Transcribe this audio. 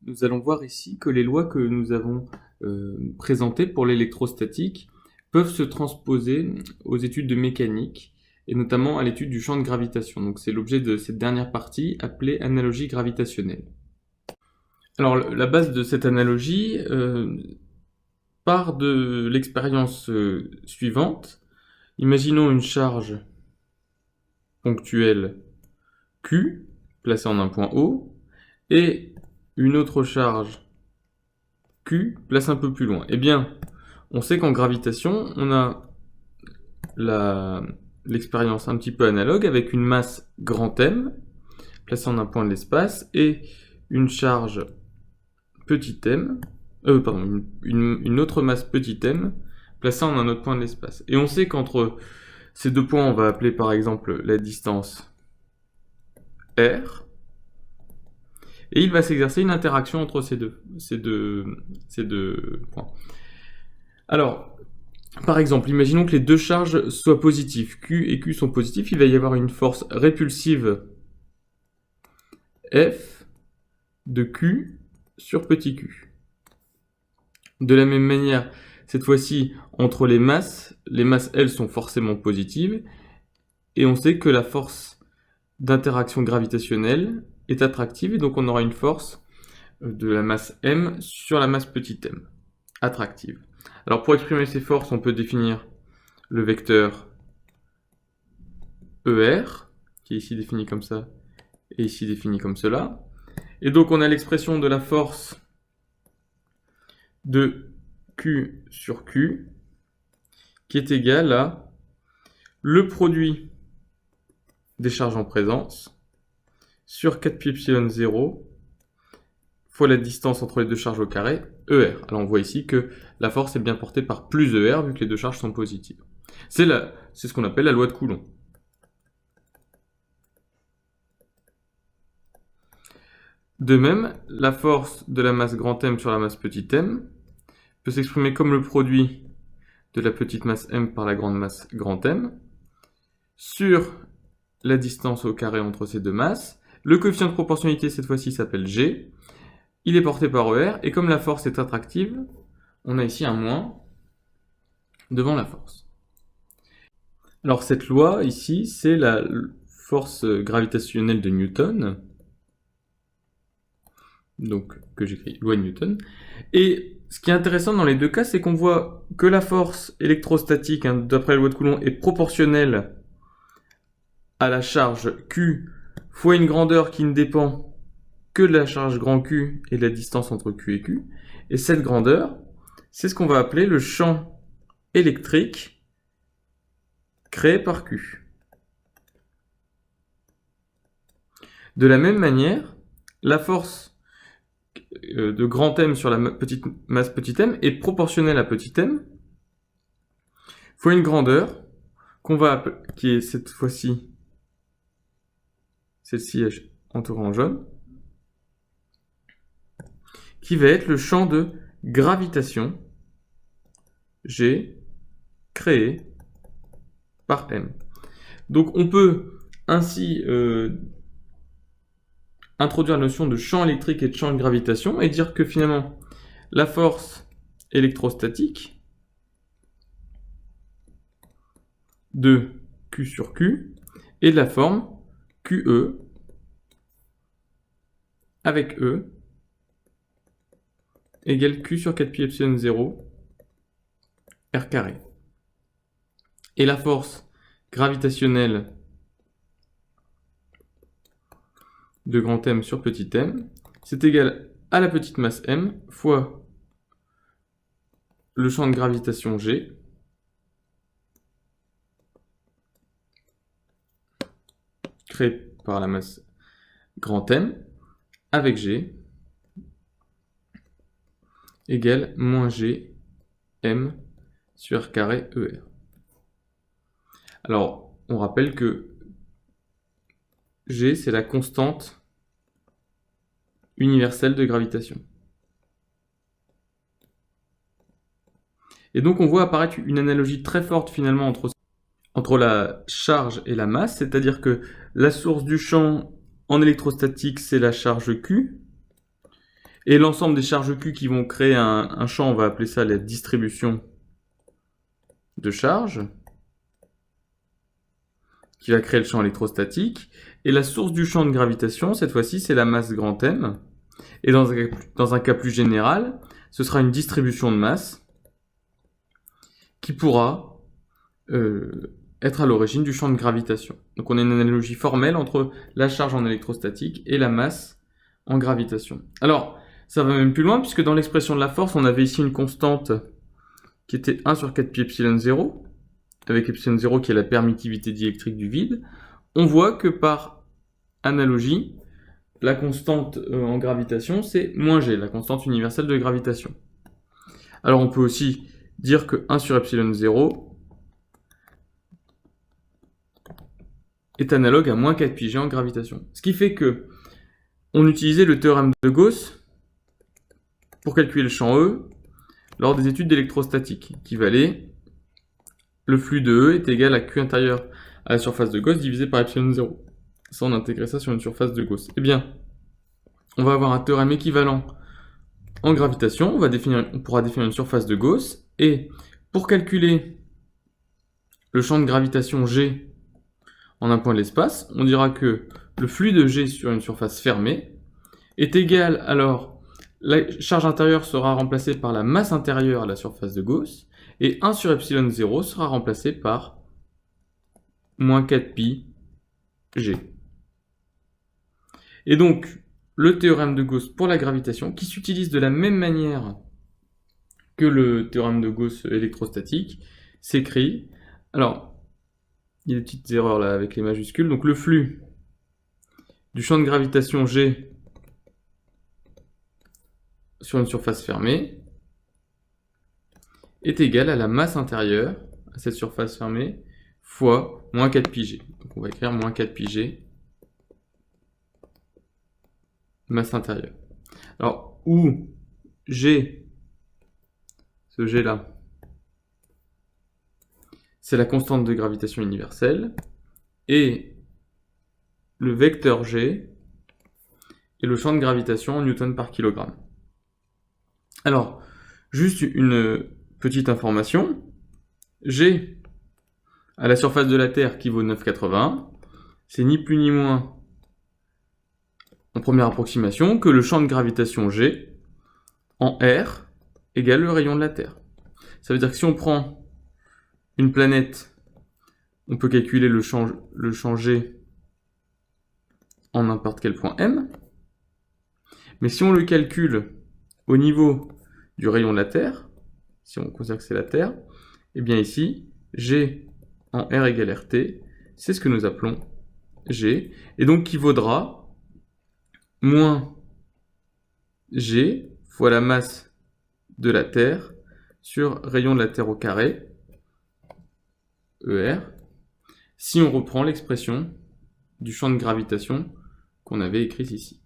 Nous allons voir ici que les lois que nous avons présentées pour l'électrostatique peuvent se transposer aux études de mécanique et notamment à l'étude du champ de gravitation. Donc c'est l'objet de cette dernière partie appelée analogie gravitationnelle. Alors la base de cette analogie part de l'expérience suivante. Imaginons une charge ponctuelle Q placée en un point O et une autre charge Q placée un peu plus loin. Eh bien, on sait qu'en gravitation, on a l'expérience un petit peu analogue avec une masse grand M placée en un point de l'espace et une charge petit m, une autre masse petit m placée en un autre point de l'espace. Et on sait qu'entre ces deux points, on va appeler par exemple la distance R, et il va s'exercer une interaction entre ces deux points. Alors, par exemple, imaginons que les deux charges soient positives. Q et Q sont positifs, il va y avoir une force répulsive F de Q sur petit q. De la même manière, cette fois-ci, entre les masses, elles, sont forcément positives, et on sait que la force d'interaction gravitationnelle est attractive, et donc on aura une force de la masse m sur la masse petit m, attractive. Alors pour exprimer ces forces, on peut définir le vecteur ER, qui est ici défini comme ça, et ici défini comme cela. Et donc on a l'expression de la force de Q sur Q, qui est égale à le produit des charges en présence sur 4πε0 fois la distance entre les deux charges au carré, ER. Alors on voit ici que la force est bien portée par plus ER vu que les deux charges sont positives. C'est ce qu'on appelle la loi de Coulomb. De même, la force de la masse grand M sur la masse petit m peut s'exprimer comme le produit de la petite masse m par la grande masse grand M sur la distance au carré entre ces deux masses. Le coefficient de proportionnalité cette fois-ci s'appelle G. Il est porté par ER, et comme la force est attractive, on a ici un moins devant la force. Alors cette loi ici, c'est la force gravitationnelle de Newton, donc que j'écris loi de Newton. Et ce qui est intéressant dans les deux cas, c'est qu'on voit que la force électrostatique, d'après la loi de Coulomb, est proportionnelle à la charge Q fois une grandeur qui ne dépend que de la charge grand Q et de la distance entre Q et Q. Et cette grandeur, c'est ce qu'on va appeler le champ électrique créé par Q. De la même manière, la force de grand M sur la masse petit m est proportionnelle à petit m fois une grandeur qu'on va appeler, qui est cette fois-ci, celle-ci entourée en jaune, qui va être le champ de gravitation G créé par M. Donc on peut ainsi introduire la notion de champ électrique et de champ de gravitation et dire que finalement la force électrostatique de Q sur Q est de la forme QE avec E égale Q sur 4πε0 R carré. Et la force gravitationnelle de grand M sur petit m, c'est égal à la petite masse m fois le champ de gravitation G créé par la masse grand M avec G égale moins G M sur R carré ER. Alors, on rappelle que G, c'est la constante universelle de gravitation. Et donc on voit apparaître une analogie très forte finalement entre la charge et la masse, c'est-à-dire que la source du champ en électrostatique, c'est la charge Q, Et l'ensemble des charges Q qui vont créer un champ, on va appeler ça la distribution de charge, qui va créer le champ électrostatique. Et la source du champ de gravitation, cette fois-ci, c'est la masse grand M. Et dans un cas plus général, ce sera une distribution de masse qui pourra être à l'origine du champ de gravitation. Donc on a une analogie formelle entre la charge en électrostatique et la masse en gravitation. Alors, ça va même plus loin, puisque dans l'expression de la force, on avait ici une constante qui était 1 sur 4 pi epsilon 0, avec epsilon 0 qui est la permittivité diélectrique du vide. On voit que par analogie, la constante en gravitation, c'est moins g, la constante universelle de gravitation. Alors on peut aussi dire que 1 sur epsilon 0 est analogue à moins 4 pi g en gravitation. Ce qui fait que on utilisait le théorème de Gauss pour calculer le champ E lors des études d'électrostatique, qui valait le flux de E est égal à Q intérieur à la surface de Gauss divisé par epsilon 0. Ça, on intégrait ça sur une surface de Gauss. Eh bien, on va avoir un théorème équivalent en gravitation. On pourra définir une surface de Gauss. Et pour calculer le champ de gravitation G en un point de l'espace, on dira que le flux de G sur une surface fermée est égal, alors, la charge intérieure sera remplacée par la masse intérieure à la surface de Gauss, et 1 sur epsilon 0 sera remplacé par moins 4 pi G. Et donc, le théorème de Gauss pour la gravitation, qui s'utilise de la même manière que le théorème de Gauss électrostatique, s'écrit. Alors, il y a des petites erreurs là avec les majuscules. Donc le flux du champ de gravitation G sur une surface fermée est égal à la masse intérieure à cette surface fermée fois moins 4 pi G. Donc on va écrire moins 4 pi G masse intérieure. Alors, où G, ce G là, c'est la constante de gravitation universelle, et le vecteur G est le champ de gravitation en newton par kilogramme. Alors, juste une petite information, G à la surface de la Terre qui vaut 9,81, c'est ni plus ni moins, en première approximation, que le champ de gravitation G en R égale le rayon de la Terre. Ça veut dire que si on prend une planète, on peut calculer le champ G en n'importe quel point M. Mais si on le calcule au niveau du rayon de la Terre, si on considère que c'est la Terre, et bien ici, G en R égale RT, c'est ce que nous appelons G, et donc qui vaudra moins G fois la masse de la Terre sur rayon de la Terre au carré, ER, si on reprend l'expression du champ de gravitation qu'on avait écrite ici.